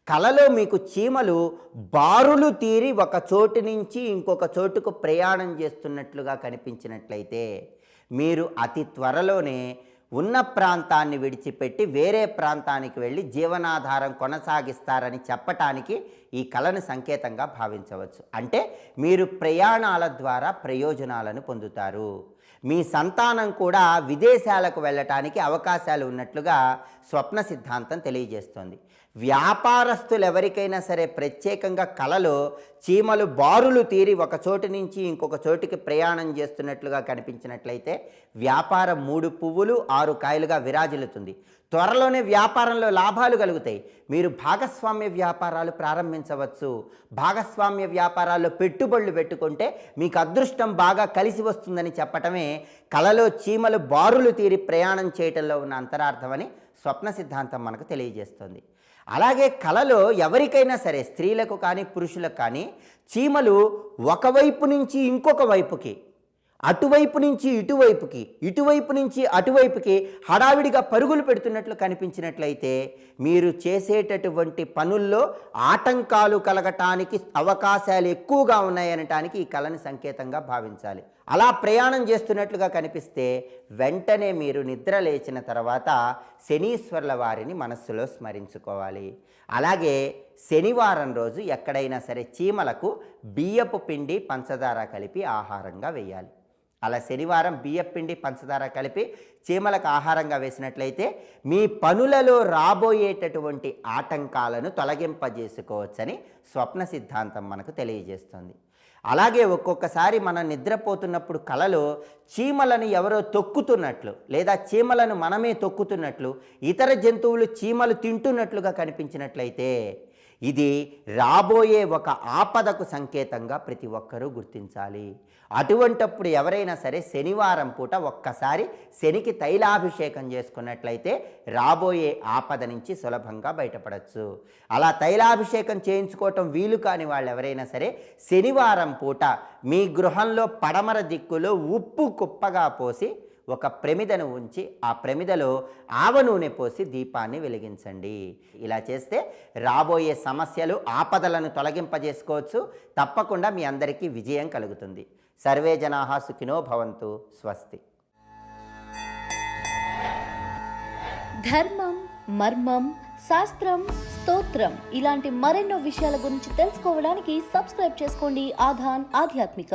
కలలో మీకు చీమలు బారులు తీరి ఒక చోటు నుంచి ఇంకొక చోటుకు ప్రయాణం చేస్తున్నట్లుగా కనిపించినట్లయితే మీరు అతి త్వరలోనే ఉన్న ప్రాంతాన్ని విడిచిపెట్టి వేరే ప్రాంతానికి వెళ్ళి జీవనాధారం కొనసాగిస్తారని చెప్పటానికి ఈ కళను సంకేతంగా భావించవచ్చు. అంటే మీరు ప్రయాణాల ద్వారా ప్రయోజనాలను పొందుతారు. మీ సంతానం కూడా విదేశాలకు వెళ్ళటానికి అవకాశాలు ఉన్నట్లుగా స్వప్న సిద్ధాంతం తెలియజేస్తోంది. వ్యాపారస్తులు ఎవరికైనా సరే ప్రత్యేకంగా కలలో చీమలు బారులు తీరి ఒక చోటు నుంచి ఇంకొక చోటుకి ప్రయాణం చేస్తున్నట్లుగా కనిపించినట్లయితే వ్యాపారం 3 పువ్వులు 6 కాయలుగా విరాజిల్లుతుంది. త్వరలోనే వ్యాపారంలో లాభాలు కలుగుతాయి. మీరు భాగస్వామ్య వ్యాపారాలు ప్రారంభించవచ్చు. భాగస్వామ్య వ్యాపారాల్లో పెట్టుబడులు పెట్టుకుంటే మీకు అదృష్టం బాగా కలిసి వస్తుందని చెప్పటమే కలలో చీమలు బారులు తీరి ప్రయాణం చేయటంలో ఉన్న అంతరార్థమని స్వప్న సిద్ధాంతం మనకు తెలియజేస్తుంది. అలాగే కలలో ఎవరికైనా సరే స్త్రీలకు కానీ పురుషులకు కానీ చీమలు ఒకవైపు నుంచి ఇంకొక వైపుకి, అటువైపు నుంచి ఇటువైపుకి, ఇటువైపు నుంచి అటువైపుకి హడావిడిగా పరుగులు పెడుతున్నట్లు కనిపించినట్లయితే మీరు చేసేటటువంటి పనుల్లో ఆటంకాలు కలగటానికి అవకాశాలు ఎక్కువగా ఉన్నాయనటానికి ఈ కళని సంకేతంగా భావించాలి. అలా ప్రయాణం చేస్తున్నట్లుగా కనిపిస్తే వెంటనే మీరు నిద్ర లేచిన తర్వాత శనీశ్వరుల వారిని మనస్సులో స్మరించుకోవాలి. అలాగే శనివారం రోజు ఎక్కడైనా సరే చీమలకు బియ్యపు పిండి పంచదార కలిపి ఆహారంగా వేయాలి. అలా శనివారం బియ్యపు పిండి పంచదార కలిపి చీమలకు ఆహారంగా వేసినట్లయితే మీ పనులలో రాబోయేటటువంటి ఆటంకాలను తొలగింపజేసుకోవచ్చని స్వప్న సిద్ధాంతం మనకు తెలియజేస్తుంది. అలాగే ఒక్కొక్కసారి మనం నిద్రపోతున్నప్పుడు కలలో చీమలను ఎవరో తొక్కుతున్నట్లు లేదా చీమలను మనమే తొక్కుతున్నట్లు ఇతర జంతువులు చీమలు తింటున్నట్లుగా కనిపించినట్లయితే ఇది రాబోయే ఒక ఆపదకు సంకేతంగా ప్రతి ఒక్కరూ గుర్తించాలి. అటువంటప్పుడు ఎవరైనా సరే శనివారం పూట ఒక్కసారి శనికి తైలాభిషేకం చేసుకున్నట్లయితే రాబోయే ఆపద నుంచి సులభంగా బయటపడవచ్చు. అలా తైలాభిషేకం చేయించుకోవటం వీలు కాని వాళ్ళు ఎవరైనా సరే శనివారం పూట మీ గృహంలో పడమర దిక్కులో ఉప్పు కుప్పగా పోసి ఒక ప్రమిదను ఉంచి ఆ ప్రమిదలో ఆవ నూనె పోసి దీపాన్ని వెలిగించండి. ఇలా చేస్తే రాబోయే సమస్యలు ఆపదలను తొలగింపజేసుకోవచ్చు. తప్పకుండా మీ అందరికీ విజయం కలుగుతుంది. సర్వే జనాః సుఖినో భవంతు. స్వస్తి. ధర్మం, మర్మం, శాస్త్రం, స్తోత్రం ఇలాంటి మరెన్నో విషయాల గురించి తెలుసుకోవడానికి సబ్స్క్రైబ్ చేసుకోండి ఆధాన్ ఆధ్యాత్మిక.